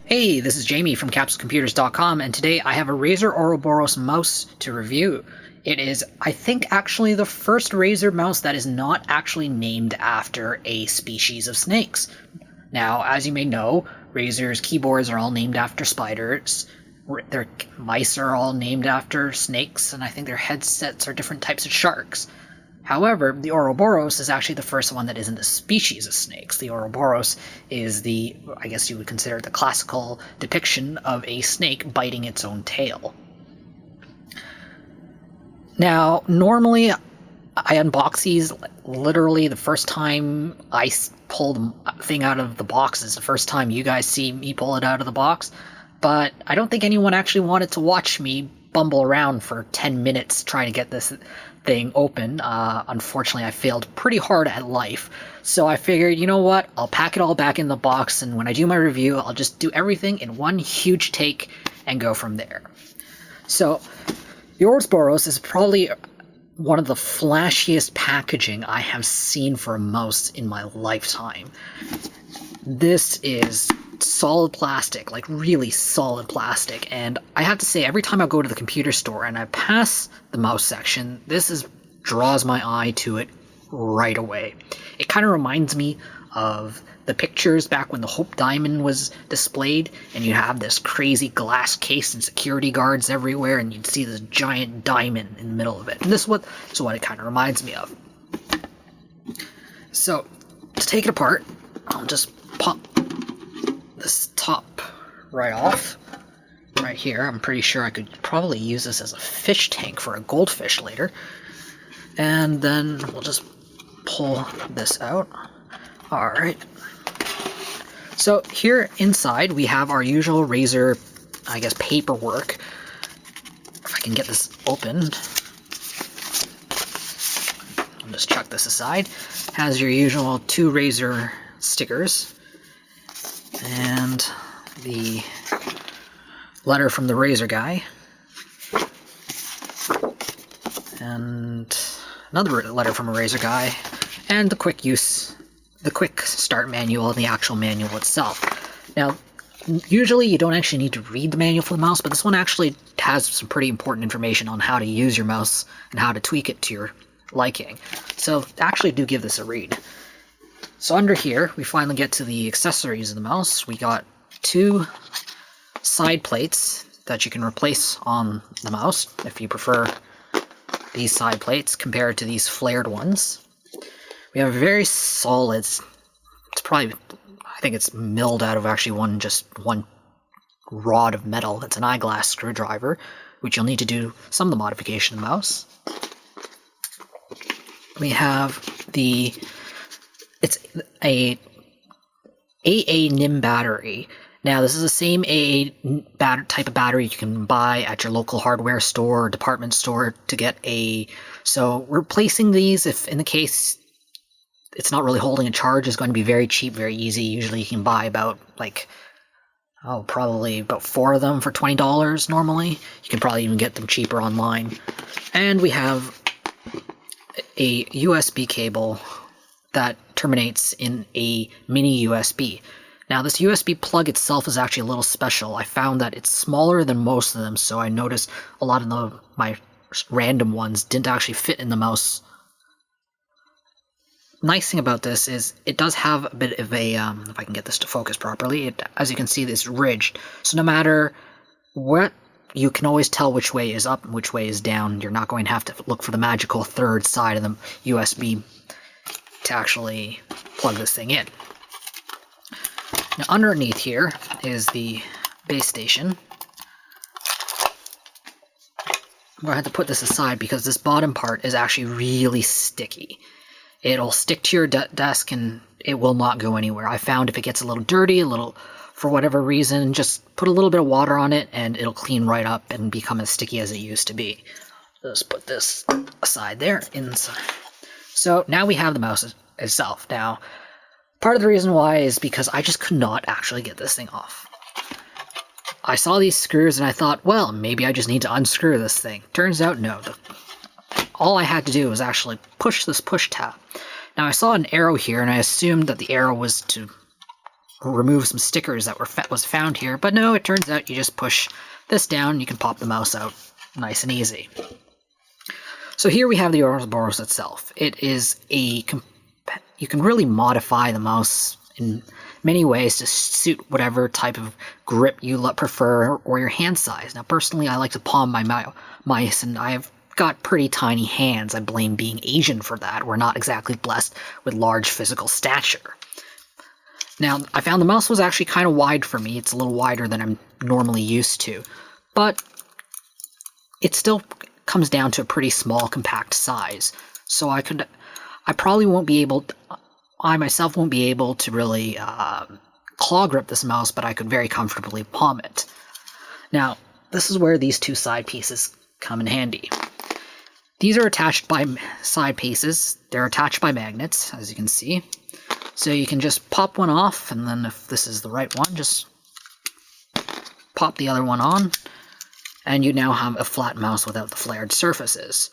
Hey, this is Jamie from CapsuleComputers.com, and today I have a Razer Ouroboros mouse to review. It is, I think, actually the first Razer mouse that is not actually named after a species of snakes. Now, as you may know, Razer's keyboards are all named after spiders, their mice are all named after snakes, and I think their headsets are different types of sharks. However, the Ouroboros is actually the first one that isn't a species of snakes. The Ouroboros is I guess you would consider the classical depiction of a snake biting its own tail. Now, normally I unbox these literally the first time I pull the thing out of the box is the first time you guys see me pull it out of the box, but I don't think anyone actually wanted to watch me bumble around for 10 minutes trying to get this thing open. Unfortunately, I failed pretty hard at life, so I figured, you know what, I'll pack it all back in the box, and when I do my review, I'll just do everything in one huge take and go from there. So, the Ouroboros is probably one of the flashiest packaging I have seen for a mouse in my lifetime. This is solid plastic, like really solid plastic, and I have to say every time I go to the computer store and I pass the mouse section, draws my eye to it right away. It kind of reminds me of the pictures back when the Hope Diamond was displayed, and you have this crazy glass case and security guards everywhere, and you'd see this giant diamond in the middle of it. And this is what it kind of reminds me of. So, to take it apart, I'll just pop this top right off. Right here, I'm pretty sure I could probably use this as a fish tank for a goldfish later. And then we'll just pull this out. Alright. So here inside we have our usual Razer, I guess, paperwork. If I can get this opened. I'll just chuck this aside. Has your usual 2 Razer stickers. And the letter from the Razer guy. And another letter from a Razer guy. And the quick start manual and the actual manual itself. Now, usually you don't actually need to read the manual for the mouse, but this one actually has some pretty important information on how to use your mouse and how to tweak it to your liking. So actually do give this a read. So under here, we finally get to the accessories of the mouse. We got 2 side plates that you can replace on the mouse if you prefer these side plates compared to these flared ones. We have a very solid, I think it's milled out of actually one rod of metal. It's an eyeglass screwdriver, which you'll need to do some of the modification of the mouse. We have it's a AA NIM battery. Now, this is the same AA type of battery you can buy at your local hardware store or department store to get So replacing these, if in the case it's not really holding a charge, is going to be very cheap, very easy. Usually you can buy about probably about 4 of them for $20 normally. You can probably even get them cheaper online. And we have a USB cable that terminates in a mini USB. Now, this USB plug itself is actually a little special. I found that it's smaller than most of them, so I noticed a lot of my random ones didn't actually fit in the mouse. Nice thing about this is it does have a bit of a, if I can get this to focus properly, as you can see, it's ridged. So no matter what, you can always tell which way is up and which way is down. You're not going to have to look for the magical third side of the USB to actually plug this thing in. Now underneath here is the base station. I'm going to have to put this aside because this bottom part is actually really sticky. It'll stick to your desk and it will not go anywhere. I found if it gets a little dirty, for whatever reason, just put a little bit of water on it and it'll clean right up and become as sticky as it used to be. Just put this aside there, inside. So now we have the mouse itself. Now, part of the reason why is because I just could not actually get this thing off. I saw these screws and I thought, well, maybe I just need to unscrew this thing. Turns out, no. All I had to do was actually push this push tab. Now, I saw an arrow here and I assumed that the arrow was to remove some stickers that was found here, but no, it turns out you just push this down and you can pop the mouse out nice and easy. So here we have the Ouroboros itself. It is you can really modify the mouse in many ways to suit whatever type of grip you prefer or your hand size. Now personally I like to palm my mice, and I've got pretty tiny hands. I blame being Asian for that. We're not exactly blessed with large physical stature. Now, I found the mouse was actually kind of wide for me. It's a little wider than I'm normally used to, but it still comes down to a pretty small, compact size. So I probably won't be able, I myself won't be able to really claw grip this mouse, but I could very comfortably palm it. Now, this is where these two side pieces come in handy. These are attached by side pieces. They're attached by magnets, as you can see. So you can just pop one off, and then if this is the right one, just pop the other one on, and you now have a flat mouse without the flared surfaces.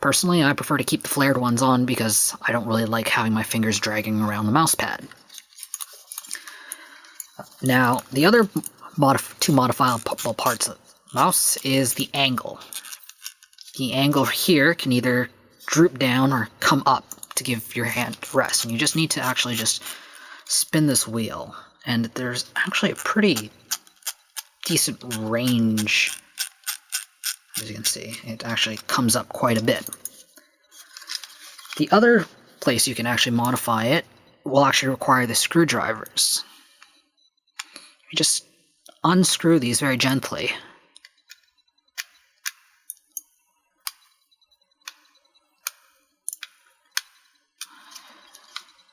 Personally, I prefer to keep the flared ones on because I don't really like having my fingers dragging around the mouse pad. Now, the other two modifiable parts of the mouse is the angle. The angle here can either droop down or come up to give your hand rest, and you just need to actually just spin this wheel, and there's actually a pretty decent range. As you can see, it actually comes up quite a bit. The other place you can actually modify it will actually require the screwdrivers. You just unscrew these very gently.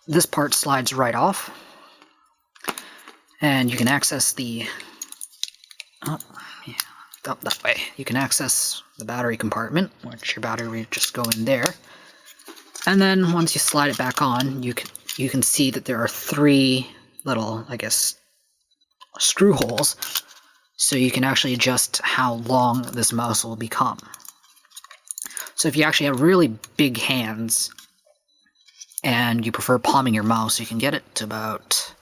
This part slides right off, and you can access that way. You can access the battery compartment, which your battery would just go in there. And then once you slide it back on, you can see that there are three little, I guess, screw holes, so you can actually adjust how long this mouse will become. So if you actually have really big hands and you prefer palming your mouse, you can get it to about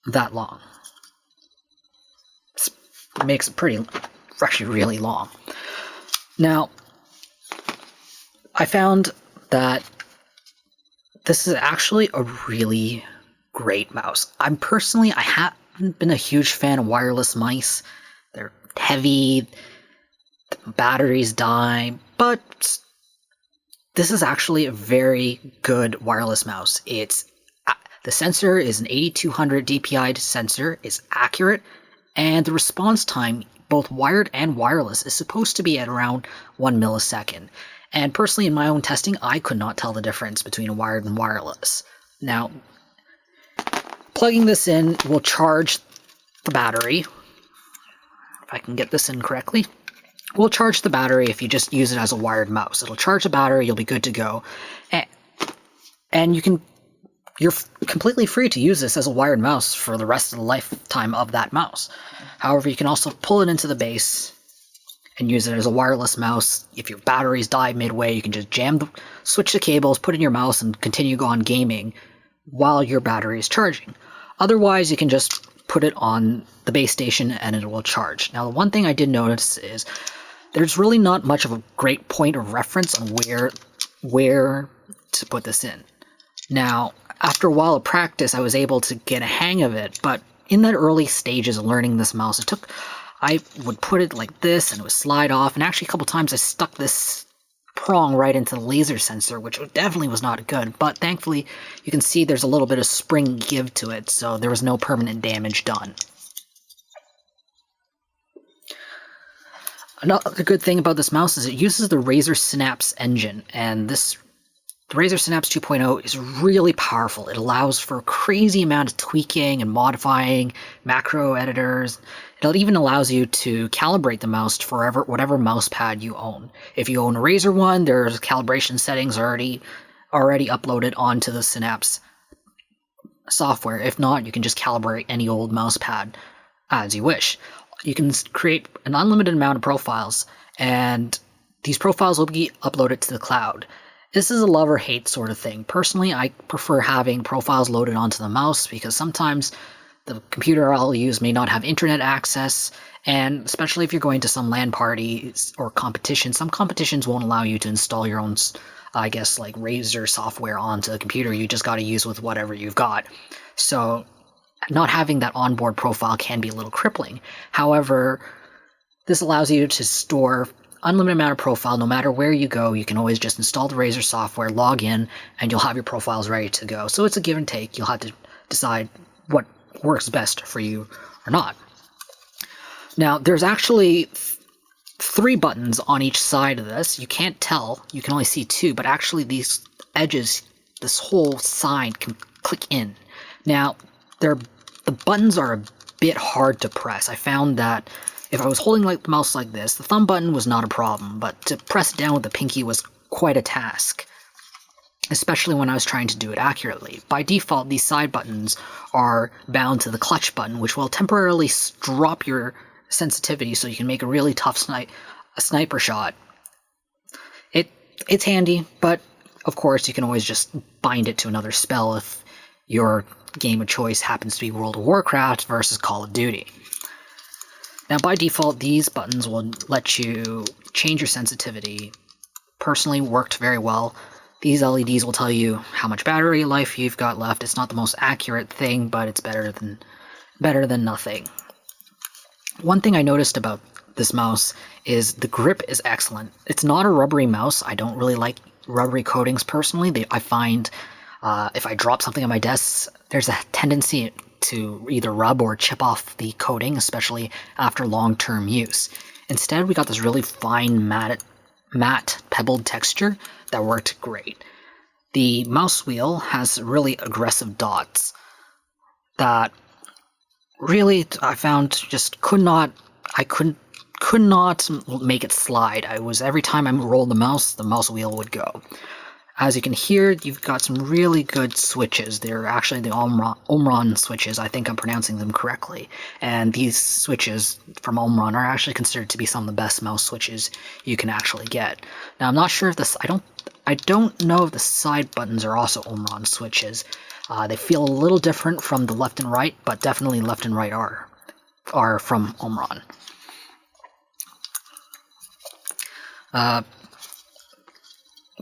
that long. It makes it actually really long. Now, I found that this is actually a really great mouse. I haven't been a huge fan of wireless mice. They're heavy, the batteries die, but this is actually a very good wireless mouse. The sensor is an 8200 DPI sensor, it's accurate, and the response time, both wired and wireless, is supposed to be at around 1 millisecond. And personally, in my own testing, I could not tell the difference between a wired and wireless. Now, plugging this in will charge the battery. If I can get this in correctly. Will charge the battery if you just use it as a wired mouse. It'll charge the battery, you'll be good to go. And you're completely free to use this as a wired mouse for the rest of the lifetime of that mouse. However, you can also pull it into the base and use it as a wireless mouse. If your batteries die midway, you can just switch the cables, put in your mouse, and continue on gaming while your battery is charging. Otherwise, you can just put it on the base station and it will charge. Now, the one thing I did notice is there's really not much of a great point of reference on where to put this in. Now, after a while of practice, I was able to get a hang of it, but in the early stages of learning this mouse, I would put it like this and it would slide off, and actually a couple times I stuck this prong right into the laser sensor, which definitely was not good, but thankfully you can see there's a little bit of spring give to it, so there was no permanent damage done. Another good thing about this mouse is it uses the Razer Synapse engine, and the Razer Synapse 2.0 is really powerful. It allows for a crazy amount of tweaking and modifying macro editors. It even allows you to calibrate the mouse for whatever mouse pad you own. If you own a Razer one, there's calibration settings already uploaded onto the Synapse software. If not, you can just calibrate any old mouse pad as you wish. You can create an unlimited amount of profiles, and these profiles will be uploaded to the cloud. This is a love or hate sort of thing. Personally, I prefer having profiles loaded onto the mouse because sometimes the computer I'll use may not have internet access, and especially if you're going to some LAN parties or competitions, some competitions won't allow you to install your own, I guess, like Razer software onto the computer. You just got to use with whatever you've got. So not having that onboard profile can be a little crippling. However, this allows you to store unlimited amount of profile. No matter where you go, you can always just install the Razer software, log in, and you'll have your profiles ready to go. So it's a give and take. You'll have to decide what works best for you or not. Now, there's actually 3 buttons on each side of this. You can't tell. You can only see 2, but actually these edges, this whole side can click in. Now, the buttons are a bit hard to press. I found that if I was holding the mouse like this, the thumb button was not a problem, but to press down with the pinky was quite a task, especially when I was trying to do it accurately. By default, these side buttons are bound to the clutch button, which will temporarily drop your sensitivity so you can make a really tough sniper shot. It's handy, but of course you can always just bind it to another spell if your game of choice happens to be World of Warcraft versus Call of Duty. Now, by default, these buttons will let you change your sensitivity. Personally, worked very well. These LEDs will tell you how much battery life you've got left. It's not the most accurate thing, but it's better than nothing. One thing I noticed about this mouse is the grip is excellent. It's not a rubbery mouse. I don't really like rubbery coatings personally. I find if I drop something on my desk, there's a tendency to either rub or chip off the coating, especially after long-term use. Instead, we got this really fine matte pebbled texture that worked great. The mouse wheel has really aggressive dots that really I found just could not make it slide. Every time I rolled the mouse wheel would go. As you can hear, you've got some really good switches. They're actually the Omron switches. I think I'm pronouncing them correctly. And these switches from Omron are actually considered to be some of the best mouse switches you can actually get. Now, I'm not sure if I don't know if the side buttons are also Omron switches. They feel a little different from the left and right, but definitely left and right are from Omron.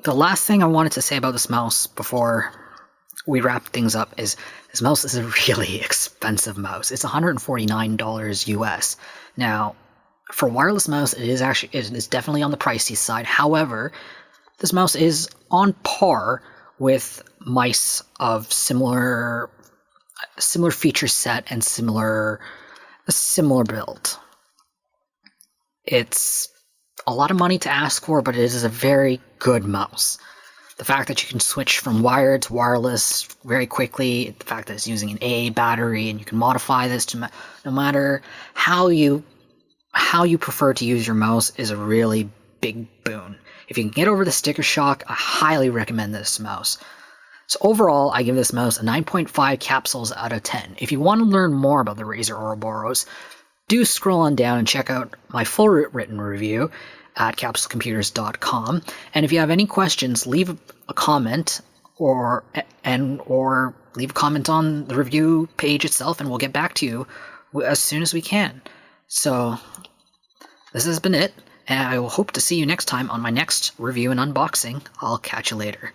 The last thing I wanted to say about this mouse before we wrap things up is this mouse is a really expensive mouse. It's $149 US. Now, for wireless mouse, it is definitely on the pricey side. However, this mouse is on par with mice of similar feature set and similar build. It's a lot of money to ask for, but it is a very good mouse. The fact that you can switch from wired to wireless very quickly, the fact that it's using an AA battery and you can modify this to no matter how you prefer to use your mouse is a really big boon. If you can get over the sticker shock, I highly recommend this mouse. So overall, I give this mouse a 9.5 capsules out of 10. If you want to learn more about the Razer Ouroboros, do scroll on down and check out my full written review at capsulecomputers.com. And if you have any questions, leave a comment or leave a comment on the review page itself, and we'll get back to you as soon as we can. So this has been it, and I will hope to see you next time on my next review and unboxing. I'll catch you later.